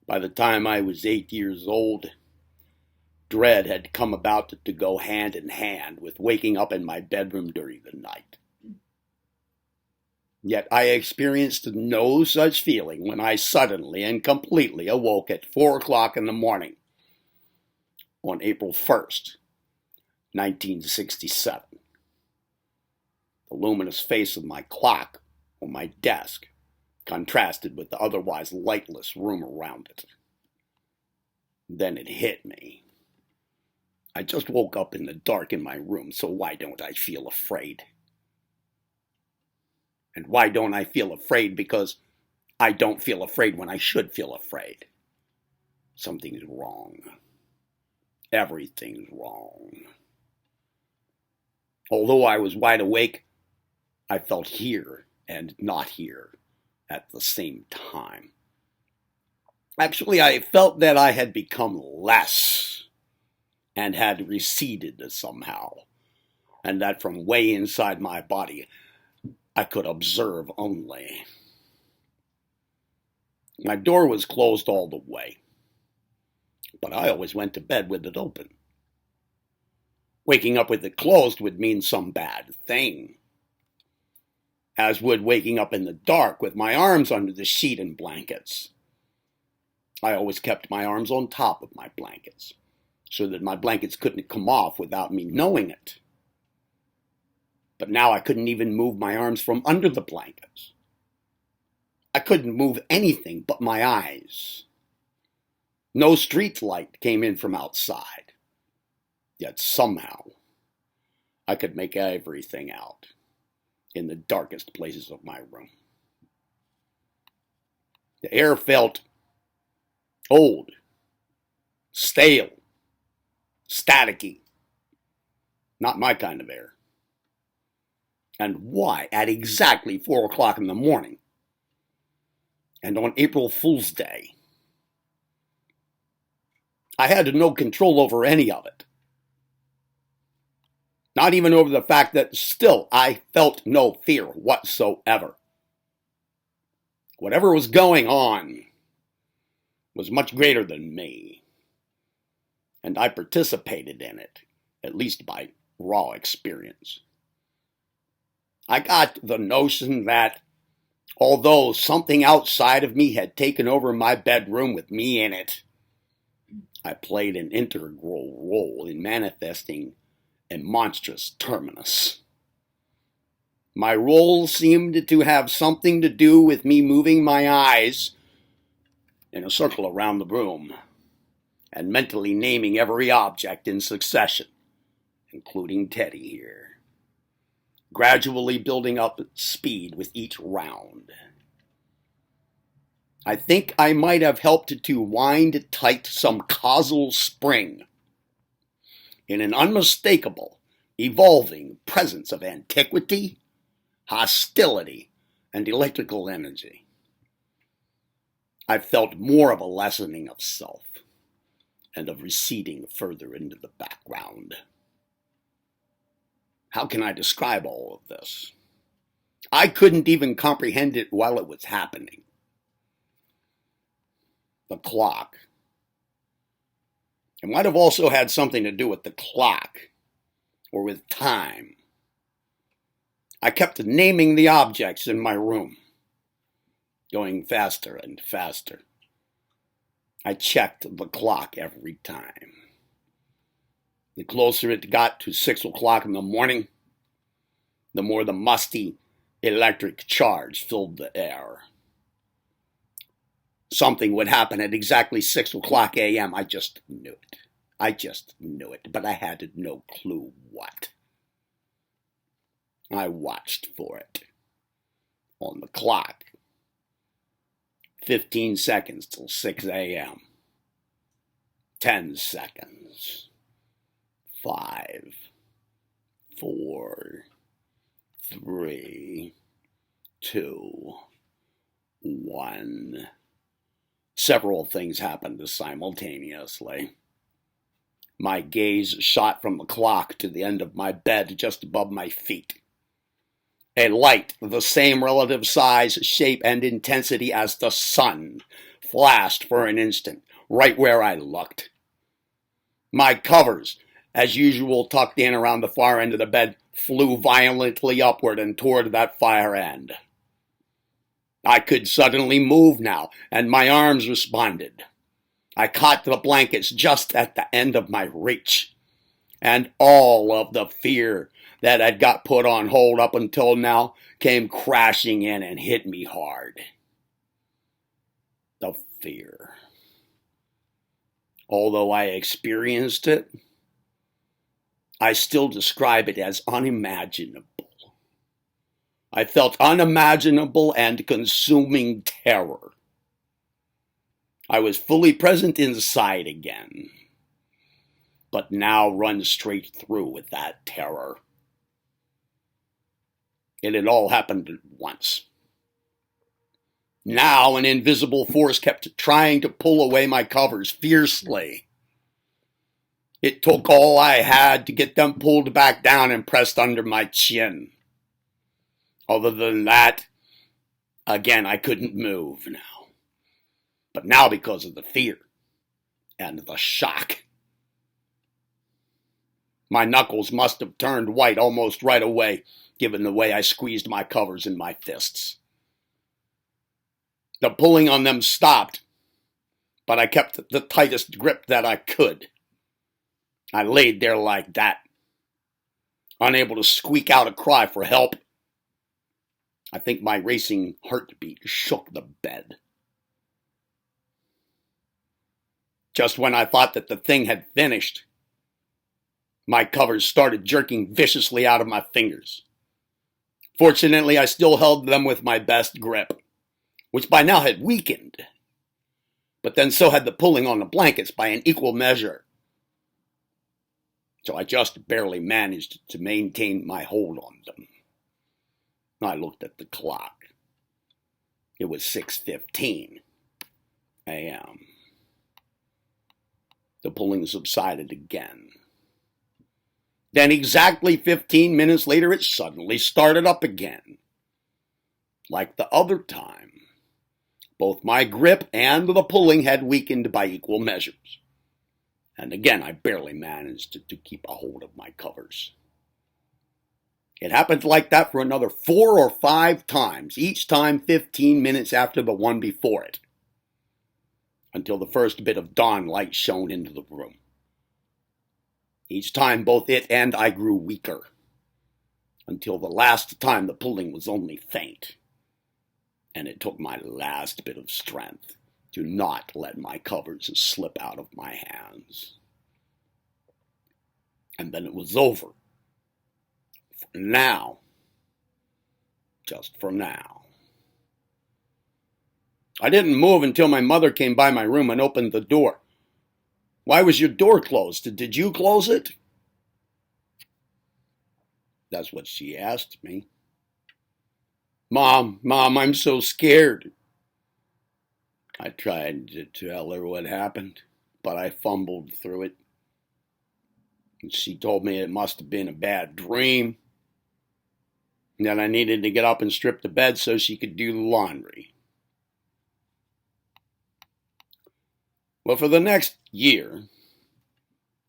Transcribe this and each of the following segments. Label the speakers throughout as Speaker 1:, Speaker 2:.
Speaker 1: By the time I was 8 years old, dread had come about to go hand in hand with waking up in my bedroom during the night. Yet I experienced no such feeling when I suddenly and completely awoke at 4 o'clock in the morning on April 1st, 1967. The luminous face of my clock on my desk contrasted with the otherwise lightless room around it. Then it hit me. I just woke up in the dark in my room, so why don't I feel afraid? And why don't I feel afraid? Because I don't feel afraid when I should feel afraid. Something's wrong. Everything's wrong. Although I was wide awake, I felt here and not here at the same time. Actually, I felt that I had become less and had receded somehow, and that from way inside my body, I could observe only. My door was closed all the way, but I always went to bed with it open. Waking up with it closed would mean some bad thing, as would waking up in the dark with my arms under the sheet and blankets. I always kept my arms on top of my blankets, so that my blankets couldn't come off without me knowing it. But now I couldn't even move my arms from under the blankets. I couldn't move anything but my eyes. No street light came in from outside, yet somehow I could make everything out in the darkest places of my room. The air felt old, stale, staticky. Not my kind of air. And why at exactly 4 o'clock in the morning and on April Fool's Day? I had no control over any of it. Not even over the fact that still I felt no fear whatsoever. Whatever was going on was much greater than me, and I participated in it, at least by raw experience. I got the notion that although something outside of me had taken over my bedroom with me in it, I played an integral role in manifesting a monstrous terminus. My role seemed to have something to do with me moving my eyes in a circle around the room and mentally naming every object in succession, including Teddy here, gradually building up speed with each round. I think I might have helped to wind tight some causal spring in an unmistakable, evolving presence of antiquity, hostility, and electrical energy. I felt more of a lessening of self and of receding further into the background. How can I describe all of this? I couldn't even comprehend it while it was happening. The clock. It might have also had something to do with the clock, or with time. I kept naming the objects in my room, going faster and faster. I checked the clock every time. The closer it got to 6 o'clock in the morning, the more the musty electric charge filled the air. Something would happen at exactly 6 o'clock a.m. I just knew it. But I had no clue what. I watched for it. On the clock. 15 seconds till 6 a.m. 10 seconds. 5, 4, 3, 2, 1. Several things happened simultaneously. My gaze shot from the clock to the end of my bed just above my feet. A light of the same relative size, shape, and intensity as the sun flashed for an instant, right where I looked. My covers, as usual tucked in around the far end of the bed, flew violently upward and toward that far end. I could suddenly move now, and my arms responded. I caught the blankets just at the end of my reach, and all of the fear that had got put on hold up until now came crashing in and hit me hard. The fear. Although I experienced it, I still describe it as unimaginable. I felt unimaginable and consuming terror. I was fully present inside again, but now run straight through with that terror. It had all happened at once. Now an invisible force kept trying to pull away my covers fiercely. It took all I had to get them pulled back down and pressed under my chin. Other than that, again, I couldn't move now. But now because of the fear and the shock. My knuckles must have turned white almost right away, given the way I squeezed my covers in my fists. The pulling on them stopped, but I kept the tightest grip that I could. I laid there like that, unable to squeak out a cry for help. I think my racing heartbeat shook the bed. Just when I thought that the thing had finished, my covers started jerking viciously out of my fingers. Fortunately, I still held them with my best grip, which by now had weakened. But then so had the pulling on the blankets by an equal measure. So I just barely managed to maintain my hold on them. I looked at the clock. It was 6:15 a.m. The pulling subsided again. Then exactly 15 minutes later, it suddenly started up again. Like the other time, both my grip and the pulling had weakened by equal measures. And again, I barely managed to keep a hold of my covers. It happened like that for another 4 or 5 times, each time 15 minutes after the one before it, until the first bit of dawn light shone into the room. Each time both it and I grew weaker, until the last time the pulling was only faint, and it took my last bit of strength to not let my covers slip out of my hands. And then it was over. For now. Just for now. I didn't move until my mother came by my room and opened the door. Why was your door closed? Did you close it? That's what she asked me. Mom, I'm so scared. I tried to tell her what happened, but I fumbled through it. And she told me it must have been a bad dream, and that I needed to get up and strip the bed so she could do the laundry. Well, for the next year,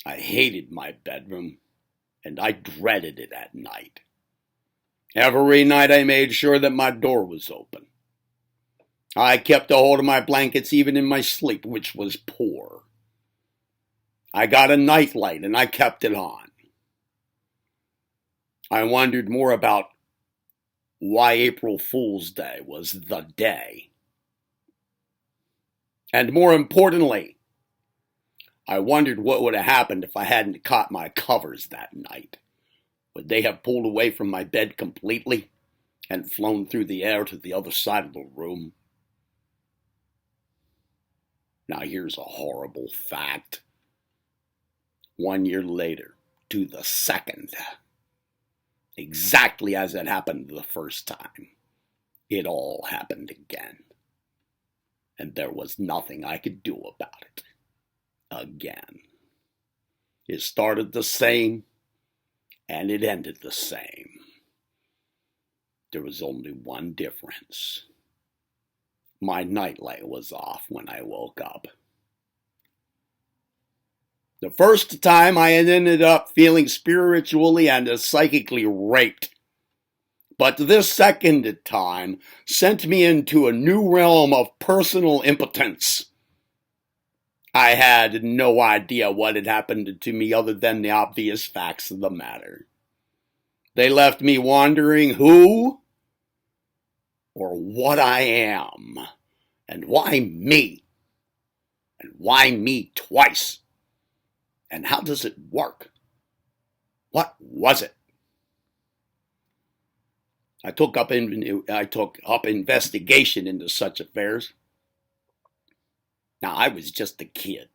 Speaker 1: I hated my bedroom, and I dreaded it at night. Every night I made sure that my door was open. I kept a hold of my blankets even in my sleep, which was poor. I got a nightlight and I kept it on. I wondered more about why April Fool's Day was the day. And more importantly, I wondered what would have happened if I hadn't caught my covers that night. Would they have pulled away from my bed completely and flown through the air to the other side of the room? Now here's a horrible fact. 1 year later, to the second, exactly as it happened the first time, it all happened again. And there was nothing I could do about it. Again. It started the same, and it ended the same. There was only one difference. My nightlight was off when I woke up. The first time I had ended up feeling spiritually and psychically raped. But this second time sent me into a new realm of personal impotence. I had no idea what had happened to me other than the obvious facts of the matter. They left me wondering who or what I am, and why me, and why me twice, and how does it work? What was it? I took up investigation into such affairs. Now, I was just a kid.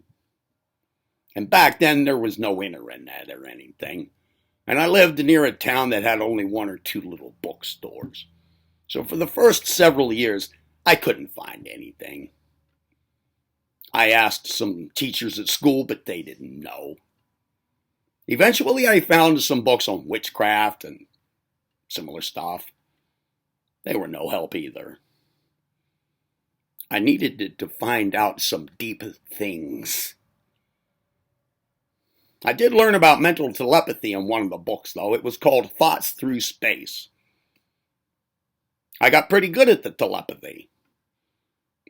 Speaker 1: And back then, there was no internet or anything. And I lived near a town that had only one or two little bookstores. So for the first several years, I couldn't find anything. I asked some teachers at school, but they didn't know. Eventually, I found some books on witchcraft and similar stuff. They were no help either. I needed to find out some deep things. I did learn about mental telepathy in one of the books, though. It was called Thoughts Through Space. I got pretty good at the telepathy,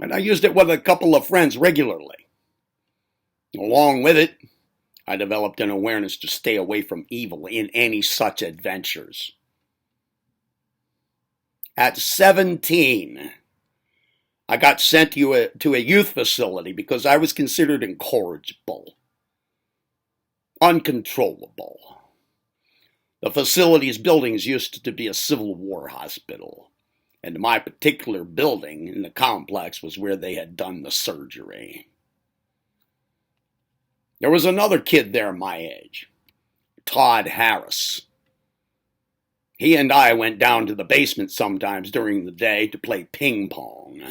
Speaker 1: and I used it with a couple of friends regularly. Along with it, I developed an awareness to stay away from evil in any such adventures. At 17, I got sent to a youth facility because I was considered incorrigible, uncontrollable. The facility's buildings used to be a Civil War hospital, and my particular building in the complex was where they had done the surgery. There was another kid there my age, Todd Harris. He and I went down to the basement sometimes during the day to play ping pong.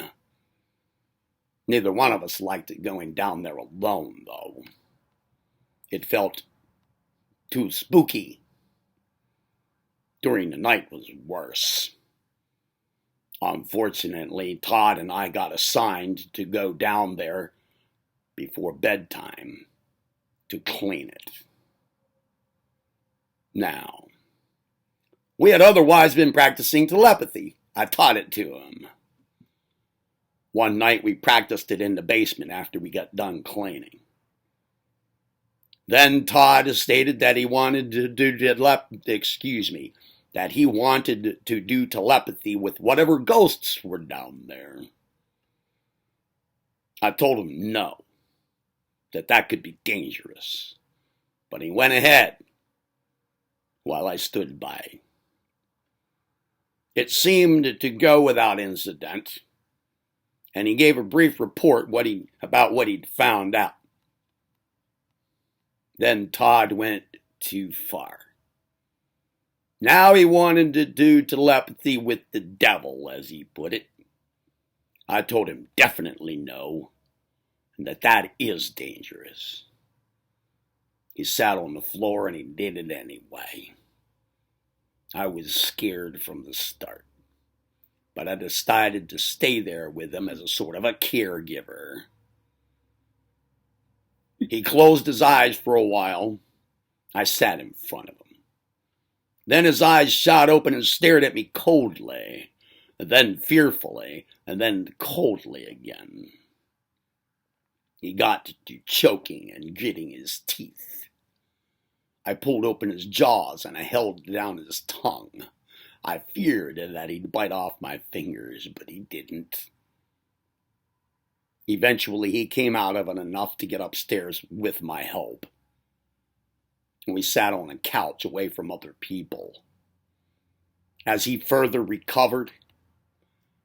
Speaker 1: Neither one of us liked going down there alone, though. It felt too spooky. During the night was worse. Unfortunately, Todd and I got assigned to go down there before bedtime to clean it. Now, we had otherwise been practicing telepathy. I taught it to him. One night we practiced it in the basement after we got done cleaning. Then Todd stated that he wanted to do telepathy with whatever ghosts were down there. I told him no, that could be dangerous. But he went ahead while I stood by. It seemed to go without incident, and he gave a brief report about what he'd found out. Then Todd went too far. Now he wanted to do telepathy with the devil, as he put it. I told him definitely no, and that is dangerous. He sat on the floor and he did it anyway. I was scared from the start, but I decided to stay there with him as a sort of a caregiver. He closed his eyes for a while. I sat in front of him. Then his eyes shot open and stared at me coldly, and then fearfully, and then coldly again. He got to choking and gritting his teeth. I pulled open his jaws and I held down his tongue. I feared that he'd bite off my fingers, but he didn't. Eventually, he came out of it enough to get upstairs with my help. We sat on a couch away from other people. As he further recovered,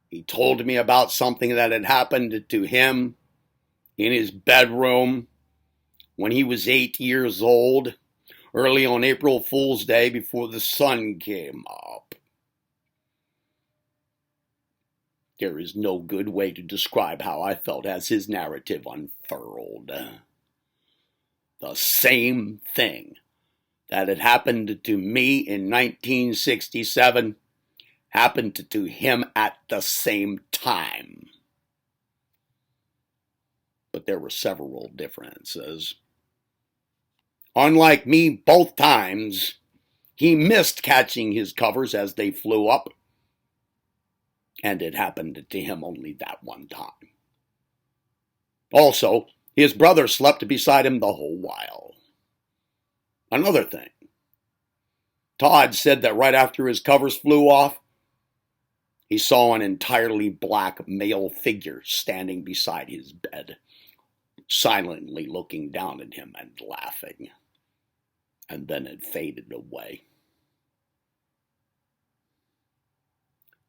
Speaker 1: he told me about something that had happened to him in his bedroom when he was 8 years old, early on April Fool's Day before the sun came up. There is no good way to describe how I felt as his narrative unfurled. The same thing that had happened to me in 1967 happened to him at the same time. but there were several differences. Unlike me both times, he missed catching his covers as they flew up, and it happened to him only that one time. Also, his brother slept beside him the whole while. Another thing, Todd said that right after his covers flew off, he saw an entirely black male figure standing beside his bed, silently looking down at him and laughing. And then it faded away.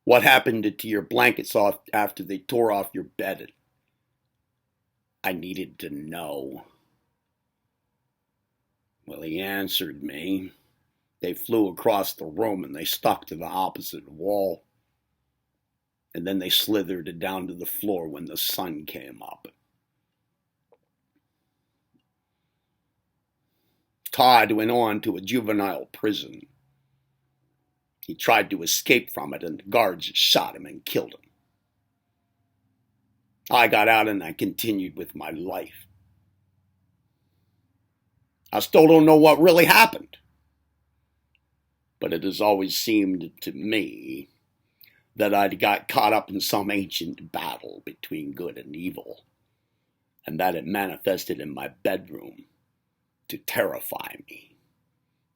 Speaker 1: What happened to your blankets after they tore off your bed? I needed to know. Well, he answered me. They flew across the room and they stuck to the opposite wall. And then they slithered down to the floor when the sun came up. Todd went on to a juvenile prison. He tried to escape from it, and the guards shot him and killed him. I got out and I continued with my life. I still don't know what really happened. But it has always seemed to me that I'd got caught up in some ancient battle between good and evil, and that it manifested in my bedroom to terrify me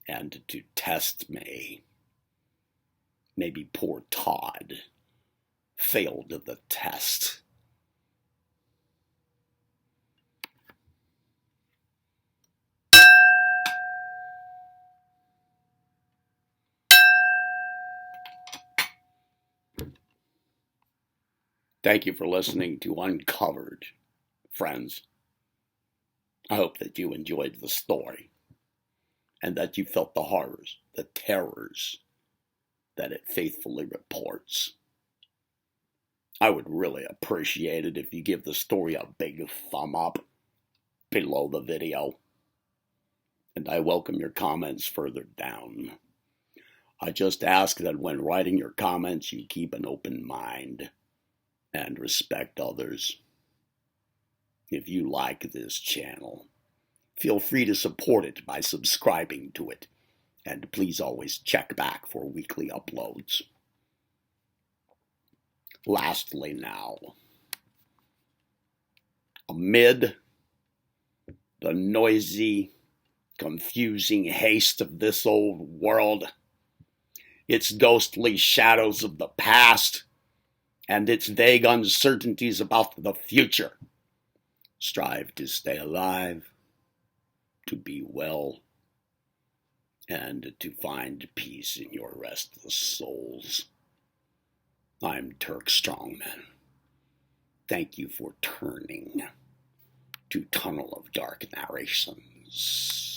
Speaker 1: and to test me. Maybe poor Todd failed the test. Thank you for listening to Uncovered, friends. I hope that you enjoyed the story and that you felt the horrors, the terrors that it faithfully reports. I would really appreciate it if you give the story a big thumb up below the video. And I welcome your comments further down. I just ask that when writing your comments, you keep an open mind and respect others. If you like this channel, feel free to support it by subscribing to it, and please always check back for weekly uploads. Lastly now, amid the noisy, confusing haste of this old world, its ghostly shadows of the past, and its vague uncertainties about the future, strive to stay alive, to be well, and to find peace in your restless souls. I'm Turk Strongman. Thank you for turning to Tunnel of Dark Narrations.